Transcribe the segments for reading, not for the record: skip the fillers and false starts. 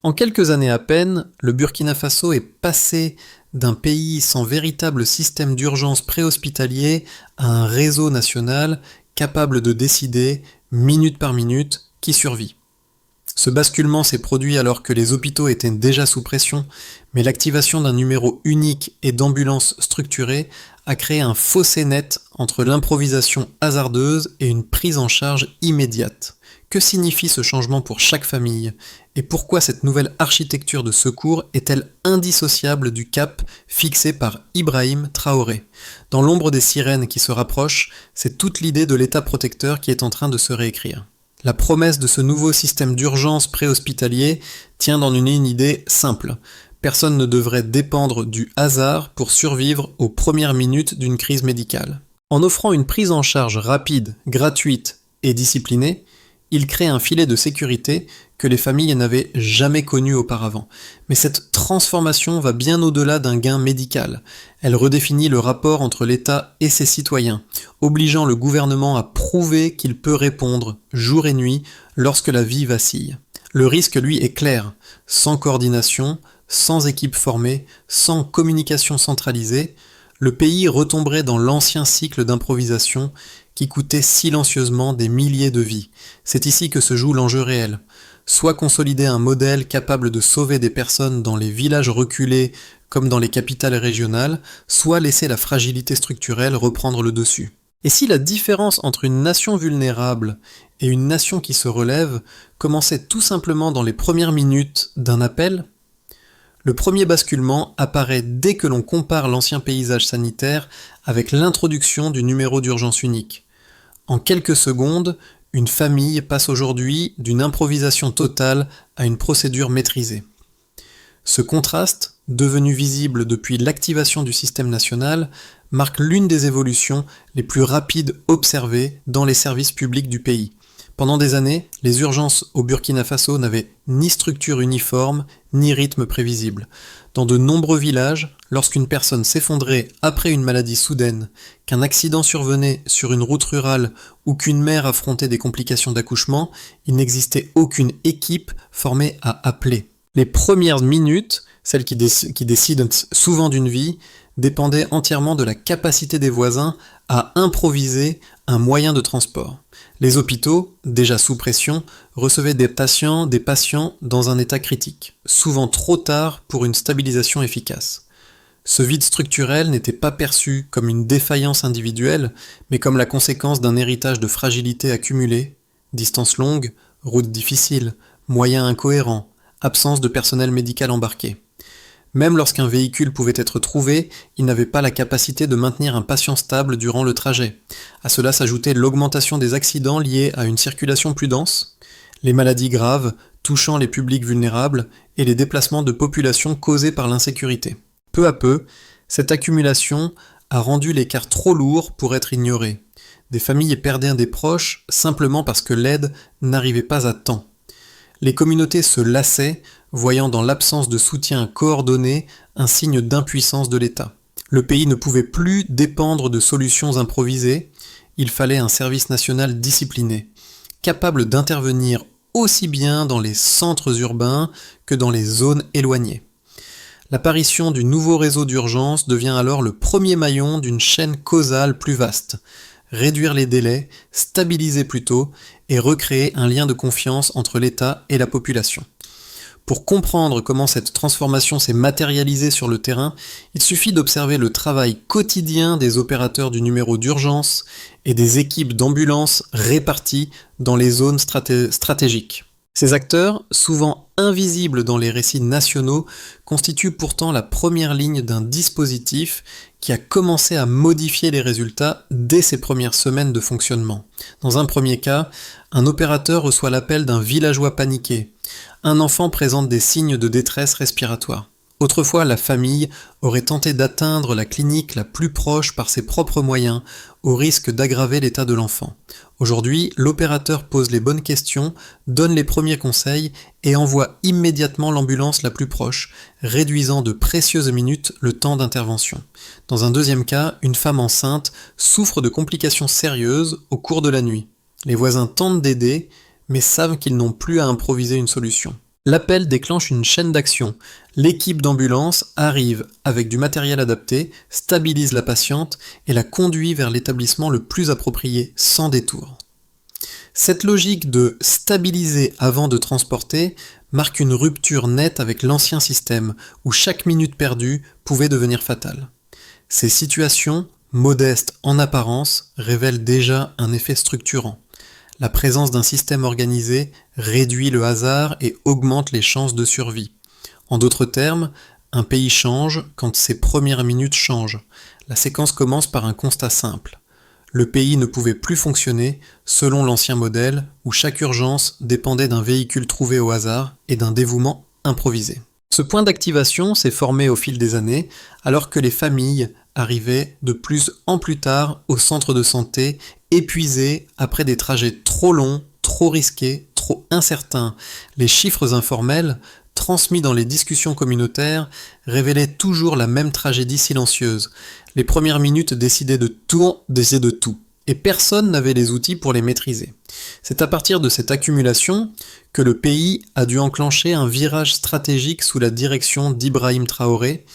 En quelques années à peine, le Burkina Faso est passé d'un pays sans véritable système d'urgence préhospitalier à un réseau national capable de décider, minute par minute, qui survit. Ce basculement s'est produit alors que les hôpitaux étaient déjà sous pression, mais l'activation d'un numéro unique et d'ambulances structurées a créé un fossé net entre l'improvisation hasardeuse et une prise en charge immédiate. Que signifie ce changement pour chaque famille? Et pourquoi cette nouvelle architecture de secours est-elle indissociable du cap fixé par Ibrahim Traoré? Dans l'ombre des sirènes qui se rapprochent, c'est toute l'idée de l'État protecteur qui est en train de se réécrire. La promesse de ce nouveau système d'urgence préhospitalier tient dans une idée simple. Personne ne devrait dépendre du hasard pour survivre aux premières minutes d'une crise médicale. En offrant une prise en charge rapide, gratuite et disciplinée, il crée un filet de sécurité que les familles n'avaient jamais connu auparavant. Mais cette transformation va bien au-delà d'un gain médical. Elle redéfinit le rapport entre l'État et ses citoyens, obligeant le gouvernement à prouver qu'il peut répondre, jour et nuit, lorsque la vie vacille. Le risque, lui, est clair. Sans coordination, sans équipe formée, sans communication centralisée, le pays retomberait dans l'ancien cycle d'improvisation qui coûtait silencieusement des milliers de vies. C'est ici que se joue l'enjeu réel. Soit consolider un modèle capable de sauver des personnes dans les villages reculés comme dans les capitales régionales, soit laisser la fragilité structurelle reprendre le dessus. Et si la différence entre une nation vulnérable et une nation qui se relève commençait tout simplement dans les premières minutes d'un appel? Le premier basculement apparaît dès que l'on compare l'ancien paysage sanitaire avec l'introduction du numéro d'urgence unique. En quelques secondes, une famille passe aujourd'hui d'une improvisation totale à une procédure maîtrisée. Ce contraste, devenu visible depuis l'activation du système national, marque l'une des évolutions les plus rapides observées dans les services publics du pays. Pendant des années, les urgences au Burkina Faso n'avaient ni structure uniforme, ni rythme prévisible. Dans de nombreux villages, lorsqu'une personne s'effondrait après une maladie soudaine, qu'un accident survenait sur une route rurale ou qu'une mère affrontait des complications d'accouchement, il n'existait aucune équipe formée à appeler. Les premières minutes, celles qui décident souvent d'une vie, dépendaient entièrement de la capacité des voisins à improviser un moyen de transport. Les hôpitaux, déjà sous pression, recevaient des patients dans un état critique, souvent trop tard pour une stabilisation efficace. Ce vide structurel n'était pas perçu comme une défaillance individuelle, mais comme la conséquence d'un héritage de fragilité accumulée, distances longues, routes difficiles, moyens incohérents, absence de personnel médical embarqué. Même lorsqu'un véhicule pouvait être trouvé, il n'avait pas la capacité de maintenir un patient stable durant le trajet. À cela s'ajoutait l'augmentation des accidents liés à une circulation plus dense, les maladies graves touchant les publics vulnérables et les déplacements de population causés par l'insécurité. Peu à peu, cette accumulation a rendu l'écart trop lourd pour être ignoré. Des familles perdaient des proches simplement parce que l'aide n'arrivait pas à temps. Les communautés se lassaient, voyant dans l'absence de soutien coordonné un signe d'impuissance de l'État. Le pays ne pouvait plus dépendre de solutions improvisées, il fallait un service national discipliné, capable d'intervenir aussi bien dans les centres urbains que dans les zones éloignées. L'apparition du nouveau réseau d'urgence devient alors le premier maillon d'une chaîne causale plus vaste. Réduire les délais, stabiliser plus tôt et recréer un lien de confiance entre l'État et la population. Pour comprendre comment cette transformation s'est matérialisée sur le terrain, il suffit d'observer le travail quotidien des opérateurs du numéro d'urgence et des équipes d'ambulance réparties dans les zones stratégiques. Ces acteurs, souvent invisibles dans les récits nationaux, constituent pourtant la première ligne d'un dispositif qui a commencé à modifier les résultats dès ses premières semaines de fonctionnement. Dans un premier cas, un opérateur reçoit l'appel d'un villageois paniqué. Un enfant présente des signes de détresse respiratoire. Autrefois, la famille aurait tenté d'atteindre la clinique la plus proche par ses propres moyens, au risque d'aggraver l'état de l'enfant. Aujourd'hui, l'opérateur pose les bonnes questions, donne les premiers conseils et envoie immédiatement l'ambulance la plus proche, réduisant de précieuses minutes le temps d'intervention. Dans un deuxième cas, une femme enceinte souffre de complications sérieuses au cours de la nuit. Les voisins tentent d'aider, mais savent qu'ils n'ont plus à improviser une solution. L'appel déclenche une chaîne d'action. L'équipe d'ambulance arrive avec du matériel adapté, stabilise la patiente et la conduit vers l'établissement le plus approprié, sans détour. Cette logique de stabiliser avant de transporter marque une rupture nette avec l'ancien système, où chaque minute perdue pouvait devenir fatale. Ces situations, modestes en apparence, révèlent déjà un effet structurant. La présence d'un système organisé réduit le hasard et augmente les chances de survie. En d'autres termes, un pays change quand ses premières minutes changent. La séquence commence par un constat simple. Le pays ne pouvait plus fonctionner selon l'ancien modèle où chaque urgence dépendait d'un véhicule trouvé au hasard et d'un dévouement improvisé. Ce point d'activation s'est formé au fil des années alors que les familles arrivaient de plus en plus tard au centre de santé, épuisées après des trajets trop longs, trop risqués, trop incertains. Les chiffres informels, transmis dans les discussions communautaires, révélaient toujours la même tragédie silencieuse. Les premières minutes décidaient de tout, et personne n'avait les outils pour les maîtriser. C'est à partir de cette accumulation que le pays a dû enclencher un virage stratégique sous la direction d'Ibrahim Traoré,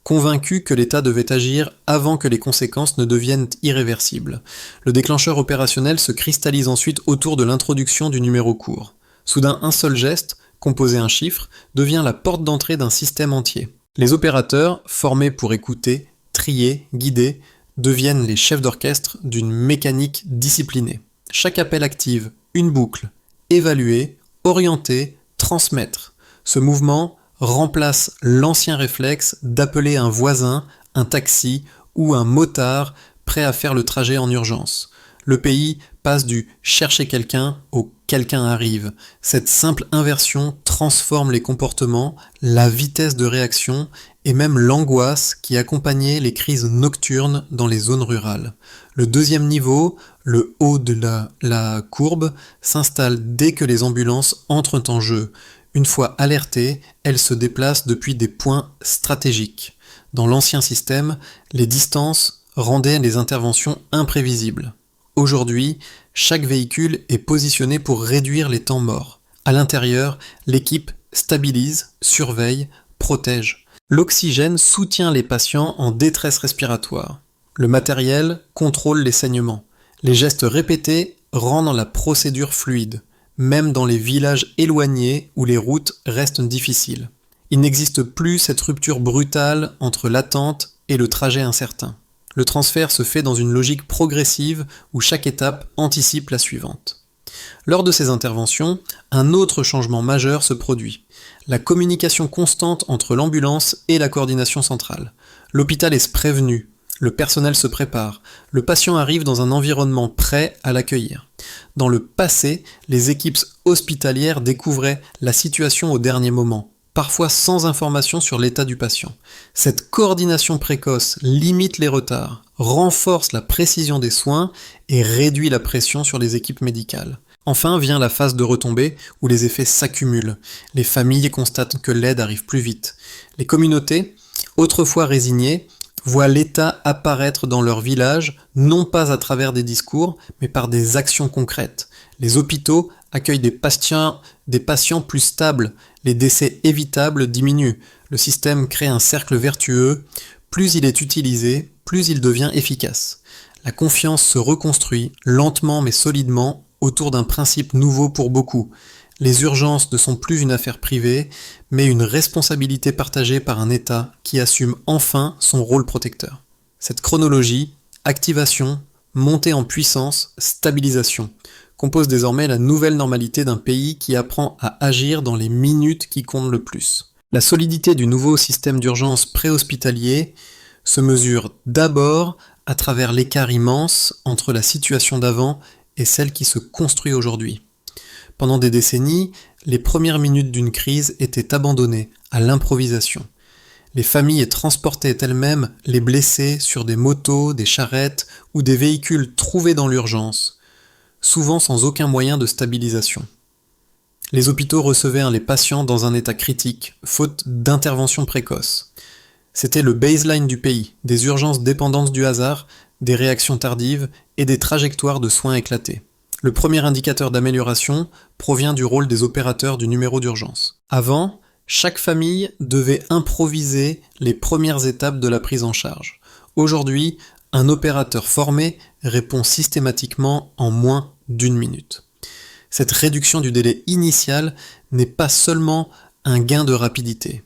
convaincu que l'État devait agir avant que les conséquences ne deviennent irréversibles. Le déclencheur opérationnel se cristallise ensuite autour de l'introduction du numéro court. Soudain, un seul geste, composer un chiffre, devient la porte d'entrée d'un système entier. Les opérateurs, formés pour écouter, trier, guider, deviennent les chefs d'orchestre d'une mécanique disciplinée. Chaque appel active une boucle, évaluer, orienter, transmettre. Ce mouvement remplace l'ancien réflexe d'appeler un voisin, un taxi ou un motard prêt à faire le trajet en urgence. Le pays passe du « chercher quelqu'un » au « quelqu'un arrive ». Cette simple inversion transforme les comportements, la vitesse de réaction et même l'angoisse qui accompagnait les crises nocturnes dans les zones rurales. Le deuxième niveau, le haut de la courbe, s'installe dès que les ambulances entrent en jeu. Une fois alertées, elles se déplacent depuis des points stratégiques. Dans l'ancien système, les distances rendaient les interventions imprévisibles. Aujourd'hui, chaque véhicule est positionné pour réduire les temps morts. À l'intérieur, l'équipe stabilise, surveille, protège. L'oxygène soutient les patients en détresse respiratoire. Le matériel contrôle les saignements. Les gestes répétés rendent la procédure fluide, même dans les villages éloignés où les routes restent difficiles. Il n'existe plus cette rupture brutale entre l'attente et le trajet incertain. Le transfert se fait dans une logique progressive où chaque étape anticipe la suivante. Lors de ces interventions, un autre changement majeur se produit. La communication constante entre l'ambulance et la coordination centrale. L'hôpital est prévenu, le personnel se prépare, le patient arrive dans un environnement prêt à l'accueillir. Dans le passé, les équipes hospitalières découvraient la situation au dernier moment, parfois sans information sur l'état du patient. Cette coordination précoce limite les retards, renforce la précision des soins et réduit la pression sur les équipes médicales. Enfin vient la phase de retombée où les effets s'accumulent. Les familles constatent que l'aide arrive plus vite. Les communautés, autrefois résignées, voient l'État apparaître dans leur village, non pas à travers des discours, mais par des actions concrètes. Les hôpitaux accueillent des patients plus stables, les décès évitables diminuent. Le système crée un cercle vertueux. Plus il est utilisé, plus il devient efficace. La confiance se reconstruit, lentement mais solidement, autour d'un principe nouveau pour beaucoup. Les urgences ne sont plus une affaire privée, mais une responsabilité partagée par un État qui assume enfin son rôle protecteur. Cette chronologie, activation, montée en puissance, stabilisation, compose désormais la nouvelle normalité d'un pays qui apprend à agir dans les minutes qui comptent le plus. La solidité du nouveau système d'urgence préhospitalier se mesure d'abord à travers l'écart immense entre la situation d'avant et celle qui se construit aujourd'hui. Pendant des décennies, les premières minutes d'une crise étaient abandonnées à l'improvisation. Les familles transportaient elles-mêmes les blessés sur des motos, des charrettes ou des véhicules trouvés dans l'urgence, souvent sans aucun moyen de stabilisation. Les hôpitaux recevaient les patients dans un état critique, faute d'intervention précoce. C'était le baseline du pays, des urgences dépendantes du hasard, des réactions tardives et des trajectoires de soins éclatées. Le premier indicateur d'amélioration provient du rôle des opérateurs du numéro d'urgence. Avant, chaque famille devait improviser les premières étapes de la prise en charge. Aujourd'hui, un opérateur formé répond systématiquement en moins d'1 minute. Cette réduction du délai initial n'est pas seulement un gain de rapidité.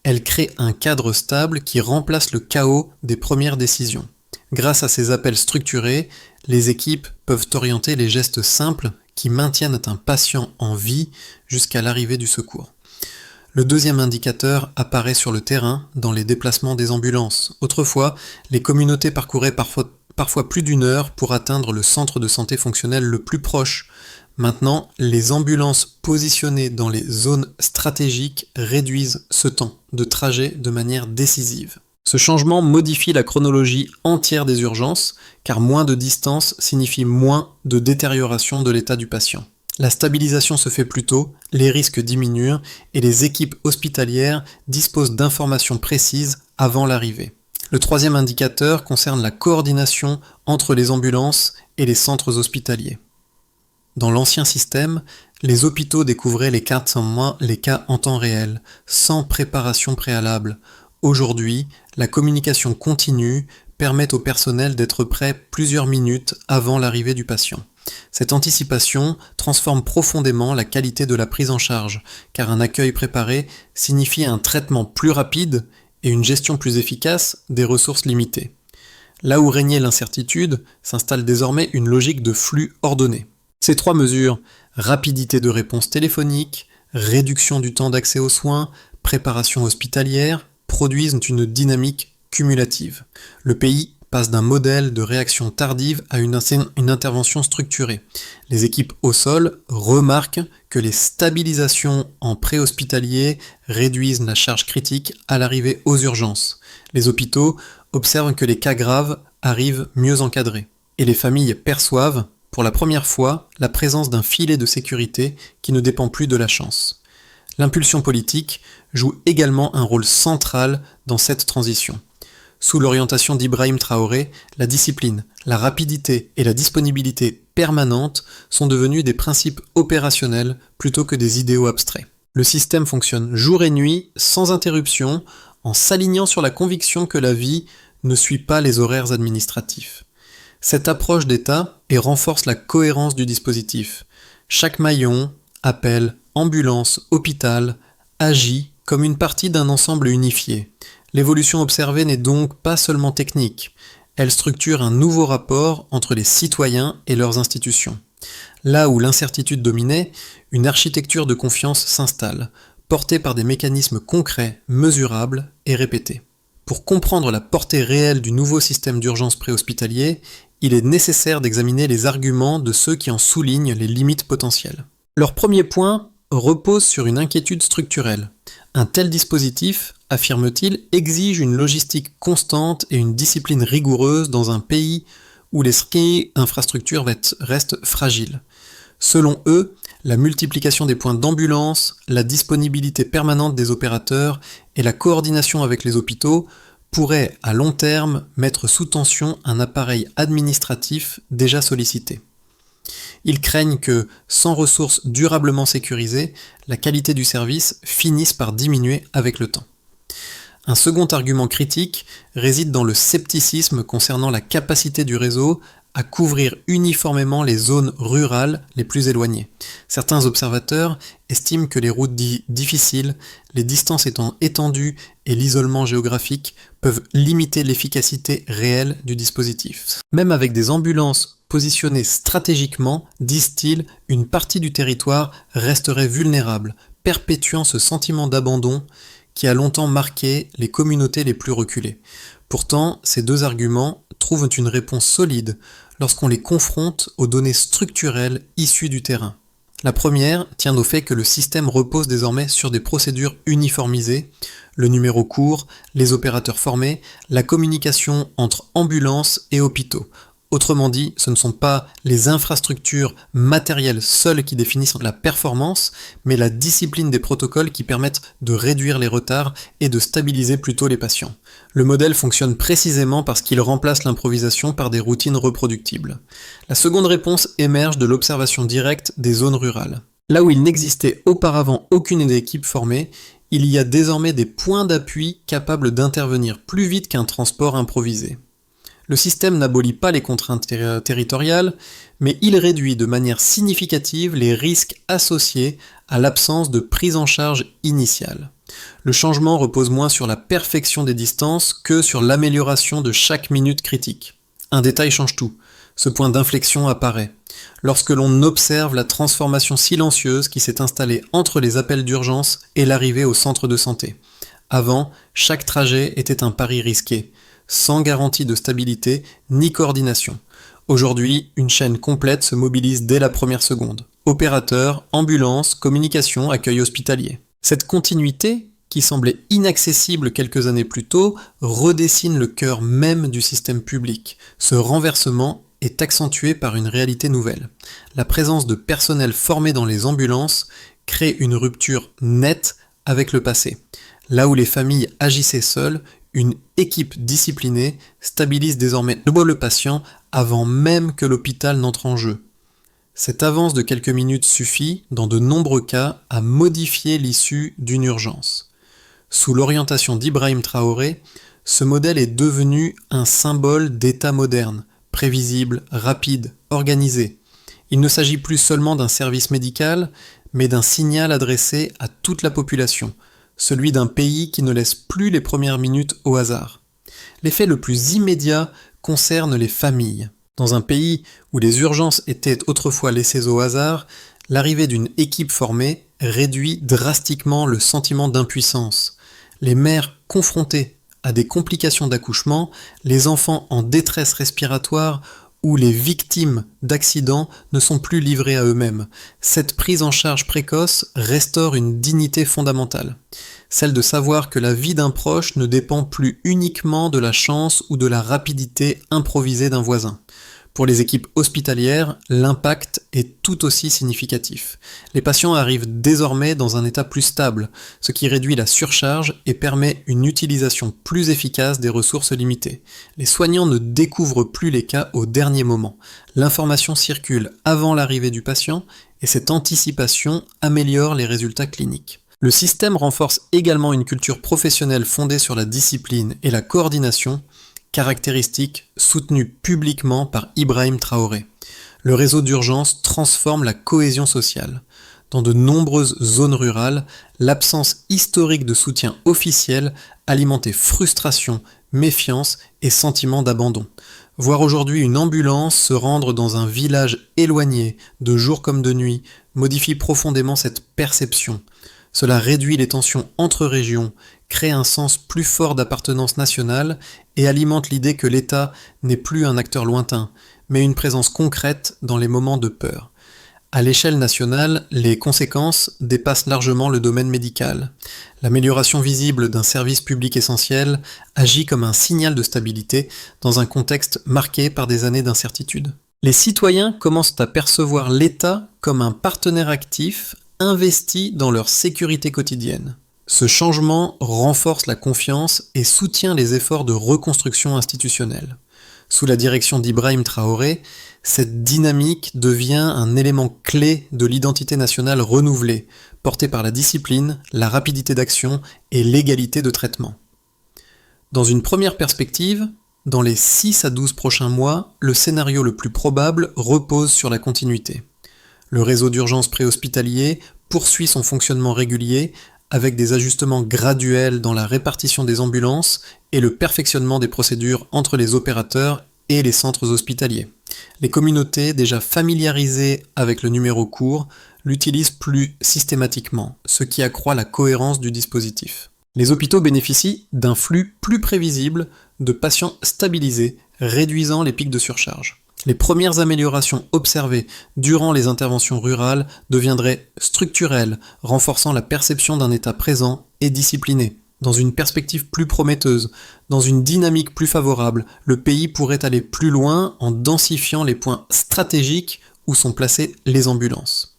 Elle crée un cadre stable qui remplace le chaos des premières décisions. Grâce à ces appels structurés, les équipes peuvent orienter les gestes simples qui maintiennent un patient en vie jusqu'à l'arrivée du secours. Le deuxième indicateur apparaît sur le terrain dans les déplacements des ambulances. Autrefois, les communautés parcouraient parfois plus d'1 heure pour atteindre le centre de santé fonctionnel le plus proche. Maintenant, les ambulances positionnées dans les zones stratégiques réduisent ce temps de trajet de manière décisive. Ce changement modifie la chronologie entière des urgences, car moins de distance signifie moins de détérioration de l'état du patient. La stabilisation se fait plus tôt, les risques diminuent et les équipes hospitalières disposent d'informations précises avant l'arrivée. Le troisième indicateur concerne la coordination entre les ambulances et les centres hospitaliers. Dans l'ancien système, les hôpitaux découvraient les cas en temps réel, sans préparation préalable. Aujourd'hui, la communication continue permet au personnel d'être prêt plusieurs minutes avant l'arrivée du patient. Cette anticipation transforme profondément la qualité de la prise en charge, car un accueil préparé signifie un traitement plus rapide et une gestion plus efficace des ressources limitées. Là où régnait l'incertitude, s'installe désormais une logique de flux ordonné. Ces 3 mesures, rapidité de réponse téléphonique, réduction du temps d'accès aux soins, préparation hospitalière, produisent une dynamique cumulative. Le pays passe d'un modèle de réaction tardive à une intervention structurée. Les équipes au sol remarquent que les stabilisations en préhospitalier réduisent la charge critique à l'arrivée aux urgences. Les hôpitaux observent que les cas graves arrivent mieux encadrés. Et les familles perçoivent, pour la première fois, la présence d'un filet de sécurité qui ne dépend plus de la chance. L'impulsion politique joue également un rôle central dans cette transition. Sous l'orientation d'Ibrahim Traoré, la discipline, la rapidité et la disponibilité permanente sont devenus des principes opérationnels plutôt que des idéaux abstraits. Le système fonctionne jour et nuit, sans interruption, en s'alignant sur la conviction que la vie ne suit pas les horaires administratifs. Cette approche d'État renforce la cohérence du dispositif. Chaque maillon, appel, ambulance, hôpital, agit comme une partie d'un ensemble unifié. L'évolution observée n'est donc pas seulement technique, elle structure un nouveau rapport entre les citoyens et leurs institutions. Là où l'incertitude dominait, une architecture de confiance s'installe, portée par des mécanismes concrets, mesurables et répétés. Pour comprendre la portée réelle du nouveau système d'urgence préhospitalier, il est nécessaire d'examiner les arguments de ceux qui en soulignent les limites potentielles. Leur premier point repose sur une inquiétude structurelle. Un tel dispositif, affirme-t-il, exige une logistique constante et une discipline rigoureuse dans un pays où les infrastructures restent fragiles. Selon eux, la multiplication des points d'ambulance, la disponibilité permanente des opérateurs et la coordination avec les hôpitaux pourraient, à long terme, mettre sous tension un appareil administratif déjà sollicité. Ils craignent que, sans ressources durablement sécurisées, la qualité du service finisse par diminuer avec le temps. Un second argument critique réside dans le scepticisme concernant la capacité du réseau à couvrir uniformément les zones rurales les plus éloignées. Certains observateurs estiment que les routes difficiles, les distances étant étendues et l'isolement géographique peuvent limiter l'efficacité réelle du dispositif. Même avec des ambulances positionnées stratégiquement, disent-ils, une partie du territoire resterait vulnérable, perpétuant ce sentiment d'abandon qui a longtemps marqué les communautés les plus reculées. Pourtant, ces 2 arguments trouvent une réponse solide lorsqu'on les confronte aux données structurelles issues du terrain. La première tient au fait que le système repose désormais sur des procédures uniformisées, le numéro court, les opérateurs formés, la communication entre ambulances et hôpitaux. Autrement dit, ce ne sont pas les infrastructures matérielles seules qui définissent la performance, mais la discipline des protocoles qui permettent de réduire les retards et de stabiliser plutôt les patients. Le modèle fonctionne précisément parce qu'il remplace l'improvisation par des routines reproductibles. La seconde réponse émerge de l'observation directe des zones rurales. Là où il n'existait auparavant aucune équipe formée, il y a désormais des points d'appui capables d'intervenir plus vite qu'un transport improvisé. Le système n'abolit pas les contraintes territoriales, mais il réduit de manière significative les risques associés à l'absence de prise en charge initiale. Le changement repose moins sur la perfection des distances que sur l'amélioration de chaque minute critique. Un détail change tout. Ce point d'inflexion apparaît lorsque l'on observe la transformation silencieuse qui s'est installée entre les appels d'urgence et l'arrivée au centre de santé. Avant, chaque trajet était un pari risqué, sans garantie de stabilité ni coordination. Aujourd'hui, une chaîne complète se mobilise dès la première seconde. Opérateurs, ambulances, communication, accueil hospitalier. Cette continuité, qui semblait inaccessible quelques années plus tôt, redessine le cœur même du système public. Ce renversement est accentué par une réalité nouvelle. La présence de personnel formé dans les ambulances crée une rupture nette avec le passé. Là où les familles agissaient seules, une équipe disciplinée stabilise désormais le patient avant même que l'hôpital n'entre en jeu. Cette avance de quelques minutes suffit, dans de nombreux cas, à modifier l'issue d'une urgence. Sous l'orientation d'Ibrahim Traoré, ce modèle est devenu un symbole d'État moderne, prévisible, rapide, organisé. Il ne s'agit plus seulement d'un service médical, mais d'un signal adressé à toute la population, celui d'un pays qui ne laisse plus les premières minutes au hasard. L'effet le plus immédiat concerne les familles. Dans un pays où les urgences étaient autrefois laissées au hasard, l'arrivée d'une équipe formée réduit drastiquement le sentiment d'impuissance. Les mères confrontées à des complications d'accouchement, les enfants en détresse respiratoire ou les victimes d'accidents ne sont plus livrés à eux-mêmes. Cette prise en charge précoce restaure une dignité fondamentale, celle de savoir que la vie d'un proche ne dépend plus uniquement de la chance ou de la rapidité improvisée d'un voisin. Pour les équipes hospitalières, l'impact est tout aussi significatif. Les patients arrivent désormais dans un état plus stable, ce qui réduit la surcharge et permet une utilisation plus efficace des ressources limitées. Les soignants ne découvrent plus les cas au dernier moment. L'information circule avant l'arrivée du patient et cette anticipation améliore les résultats cliniques. Le système renforce également une culture professionnelle fondée sur la discipline et la coordination, caractéristique soutenue publiquement par Ibrahim Traoré. Le réseau d'urgence transforme la cohésion sociale. Dans de nombreuses zones rurales, l'absence historique de soutien officiel alimentait frustration, méfiance et sentiment d'abandon. Voir aujourd'hui une ambulance se rendre dans un village éloigné, de jour comme de nuit, modifie profondément cette perception. Cela réduit les tensions entre régions, crée un sens plus fort d'appartenance nationale et alimente l'idée que l'État n'est plus un acteur lointain, mais une présence concrète dans les moments de peur. À l'échelle nationale, les conséquences dépassent largement le domaine médical. L'amélioration visible d'un service public essentiel agit comme un signal de stabilité dans un contexte marqué par des années d'incertitude. Les citoyens commencent à percevoir l'État comme un partenaire actif investi dans leur sécurité quotidienne. Ce changement renforce la confiance et soutient les efforts de reconstruction institutionnelle. Sous la direction d'Ibrahim Traoré, cette dynamique devient un élément clé de l'identité nationale renouvelée, portée par la discipline, la rapidité d'action et l'égalité de traitement. Dans une première perspective, dans les 6 à 12 prochains mois, le scénario le plus probable repose sur la continuité. Le réseau d'urgence préhospitalier poursuit son fonctionnement régulier avec des ajustements graduels dans la répartition des ambulances et le perfectionnement des procédures entre les opérateurs et les centres hospitaliers. Les communautés déjà familiarisées avec le numéro court l'utilisent plus systématiquement, ce qui accroît la cohérence du dispositif. Les hôpitaux bénéficient d'un flux plus prévisible de patients stabilisés, réduisant les pics de surcharge. Les premières améliorations observées durant les interventions rurales deviendraient structurelles, renforçant la perception d'un État présent et discipliné. dans une perspective plus prometteuse, dans une dynamique plus favorable, le pays pourrait aller plus loin en densifiant les points stratégiques où sont placées les ambulances.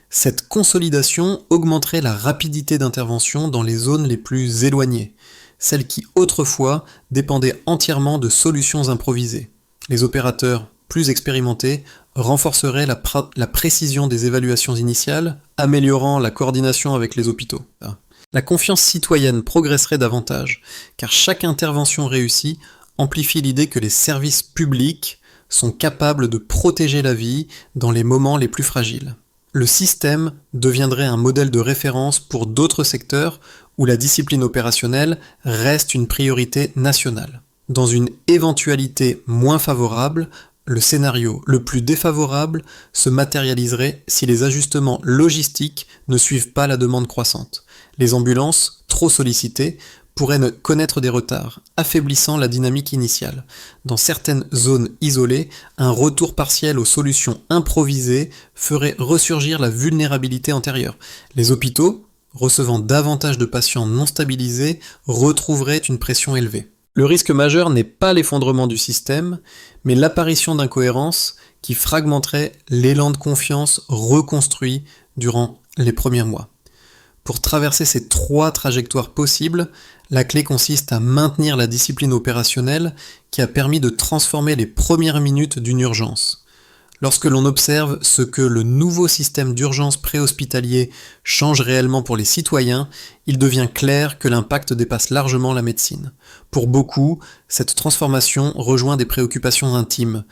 Cette consolidation augmenterait la rapidité d'intervention dans les zones les plus éloignées, celles qui autrefois dépendaient entièrement de solutions improvisées. Les opérateurs plus expérimentés renforceraient la précision des évaluations initiales, améliorant la coordination avec les hôpitaux. La confiance citoyenne progresserait davantage, car chaque intervention réussie amplifie l'idée que les services publics sont capables de protéger la vie dans les moments les plus fragiles. Le système deviendrait un modèle de référence pour d'autres secteurs où la discipline opérationnelle reste une priorité nationale. Dans une éventualité moins favorable, le scénario le plus défavorable se matérialiserait si les ajustements logistiques ne suivent pas la demande croissante. Les ambulances, trop sollicitées, pourraient connaître des retards, affaiblissant la dynamique initiale. Dans certaines zones isolées, un retour partiel aux solutions improvisées ferait ressurgir la vulnérabilité antérieure. Les hôpitaux, recevant davantage de patients non stabilisés, retrouveraient une pression élevée. Le risque majeur n'est pas l'effondrement du système, mais l'apparition d'incohérences qui fragmenteraient l'élan de confiance reconstruit durant les premiers mois. Pour traverser ces trois trajectoires possibles, la clé consiste à maintenir la discipline opérationnelle qui a permis de transformer les premières minutes d'une urgence. Lorsque l'on observe ce que le nouveau système d'urgence préhospitalier change réellement pour les citoyens, il devient clair que l'impact dépasse largement la médecine. Pour beaucoup, cette transformation rejoint des préoccupations intimes.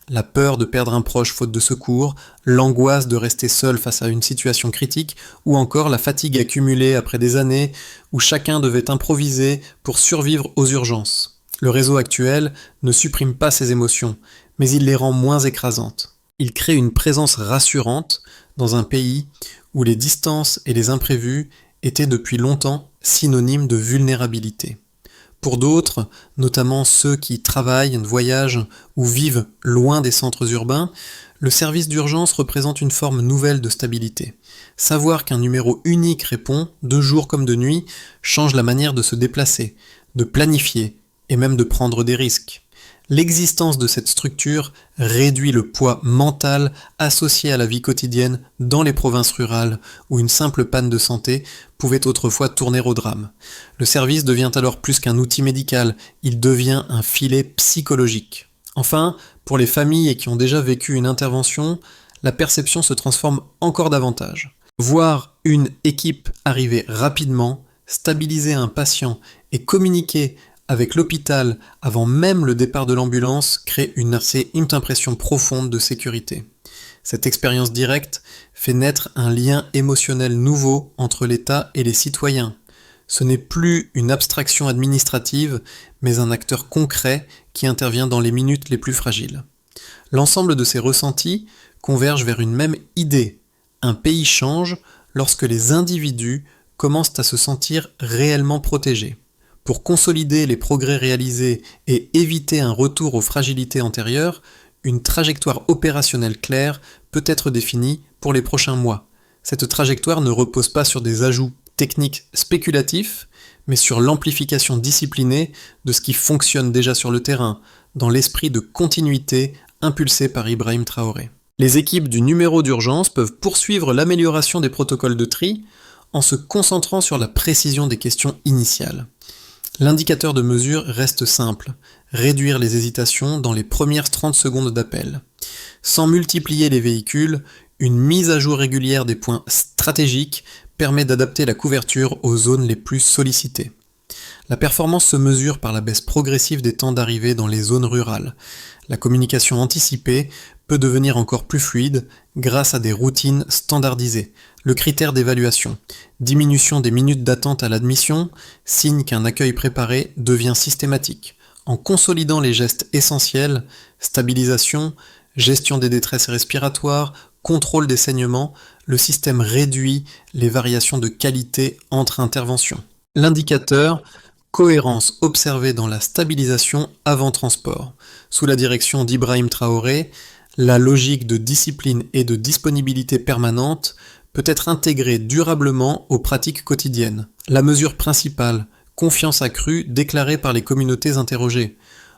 La peur de perdre un proche faute de secours, l'angoisse de rester seul face à une situation critique, ou encore la fatigue accumulée après des années où chacun devait improviser pour survivre aux urgences. Le réseau actuel ne supprime pas ces émotions, mais il les rend moins écrasantes. Il crée une présence rassurante dans un pays où les distances et les imprévus étaient depuis longtemps synonymes de vulnérabilité. Pour d'autres, notamment ceux qui travaillent, voyagent ou vivent loin des centres urbains, le service d'urgence représente une forme nouvelle de stabilité. Savoir qu'un numéro unique répond, de jour comme de nuit, change la manière de se déplacer, de planifier et même de prendre des risques. L'existence de cette structure réduit le poids mental associé à la vie quotidienne dans les provinces rurales où une simple panne de santé pouvait autrefois tourner au drame. Le service devient alors plus qu'un outil médical, il devient un filet psychologique. Enfin, pour les familles qui ont déjà vécu une intervention, la perception se transforme encore davantage. Voir une équipe arriver rapidement, stabiliser un patient et communiquer avec l'hôpital avant même le départ de l'ambulance crée une impression profonde de sécurité. Cette expérience directe fait naître un lien émotionnel nouveau entre l'État et les citoyens. Ce n'est plus une abstraction administrative, mais un acteur concret qui intervient dans les minutes les plus fragiles. L'ensemble de ces ressentis convergent vers une même idée. Un pays change lorsque les individus commencent à se sentir réellement protégés. Pour consolider les progrès réalisés et éviter un retour aux fragilités antérieures, une trajectoire opérationnelle claire peut être définie pour les prochains mois. Cette trajectoire ne repose pas sur des ajouts techniques spéculatifs, mais sur l'amplification disciplinée de ce qui fonctionne déjà sur le terrain, dans l'esprit de continuité impulsé par Ibrahim Traoré. Les équipes du numéro d'urgence peuvent poursuivre l'amélioration des protocoles de tri en se concentrant sur la précision des questions initiales. L'indicateur de mesure reste simple, réduire les hésitations dans les premières 30 secondes d'appel. Sans multiplier les véhicules, une mise à jour régulière des points stratégiques permet d'adapter la couverture aux zones les plus sollicitées. La performance se mesure par la baisse progressive des temps d'arrivée dans les zones rurales. La communication anticipée peut devenir encore plus fluide grâce à des routines standardisées. Le critère d'évaluation, diminution des minutes d'attente à l'admission, signe qu'un accueil préparé devient systématique. En consolidant les gestes essentiels, stabilisation, gestion des détresses respiratoires, contrôle des saignements, le système réduit les variations de qualité entre interventions. L'indicateur, cohérence observée dans la stabilisation avant transport. Sous la direction d'Ibrahim Traoré, la logique de discipline et de disponibilité permanente peut être intégrée durablement aux pratiques quotidiennes. La mesure principale, confiance accrue déclarée par les communautés interrogées.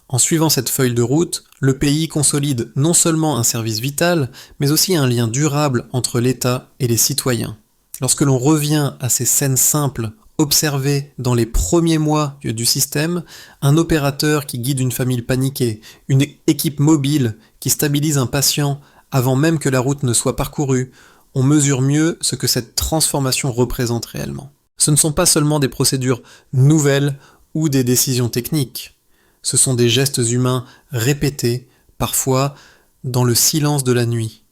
En suivant cette feuille de route, le pays consolide non seulement un service vital, mais aussi un lien durable entre l'État et les citoyens. Lorsque l'on revient à ces scènes simples, observées dans les premiers mois du système, un opérateur qui guide une famille paniquée, une équipe mobile qui stabilise un patient avant même que la route ne soit parcourue, on mesure mieux ce que cette transformation représente réellement. Ce ne sont pas seulement des procédures nouvelles ou des décisions techniques. Ce sont des gestes humains répétés, parfois dans le silence de la nuit,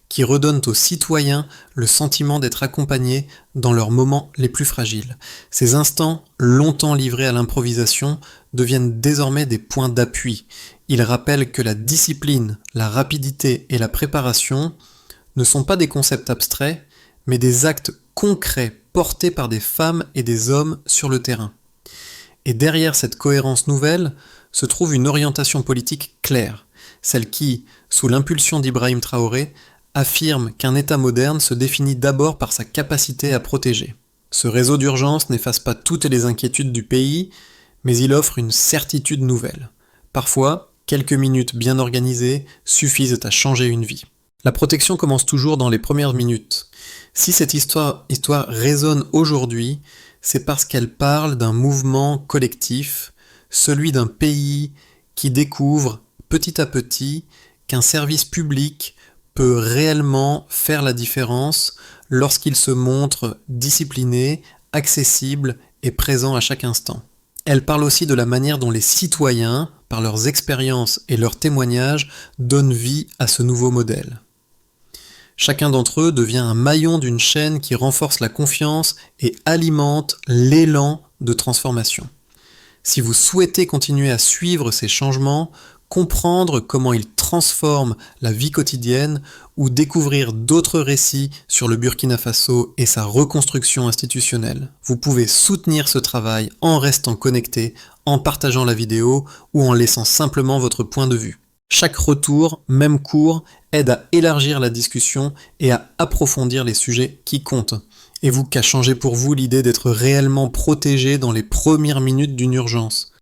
qui redonnent aux citoyens le sentiment d'être accompagnés dans leurs moments les plus fragiles. Ces instants, longtemps livrés à l'improvisation, deviennent désormais des points d'appui. Ils rappellent que la discipline, la rapidité et la préparation ne sont pas des concepts abstraits, mais des actes concrets portés par des femmes et des hommes sur le terrain. Et derrière cette cohérence nouvelle se trouve une orientation politique claire, celle qui, sous l'impulsion d'Ibrahim Traoré, affirme qu'un État moderne se définit d'abord par sa capacité à protéger. Ce réseau d'urgence n'efface pas toutes les inquiétudes du pays, mais il offre une certitude nouvelle. Parfois, quelques minutes bien organisées suffisent à changer une vie. La protection commence toujours dans les premières minutes. Si cette histoire résonne aujourd'hui, c'est parce qu'elle parle d'un mouvement collectif, celui d'un pays qui découvre petit à petit qu'un service public peut réellement faire la différence lorsqu'il se montre discipliné, accessible et présent à chaque instant. Elle parle aussi de la manière dont les citoyens, par leurs expériences et leurs témoignages, donnent vie à ce nouveau modèle. Chacun d'entre eux devient un maillon d'une chaîne qui renforce la confiance et alimente l'élan de transformation. Si vous souhaitez continuer à suivre ces changements, comprendre comment ils transforment la vie quotidienne ou découvrir d'autres récits sur le Burkina Faso et sa reconstruction institutionnelle, vous pouvez soutenir ce travail en restant connecté, en partageant la vidéo ou en laissant simplement votre point de vue. Chaque retour, même court, aide à élargir la discussion et à approfondir les sujets qui comptent. Et qu'a changé pour vous l'idée d'être réellement protégé dans les premières minutes d'une urgence?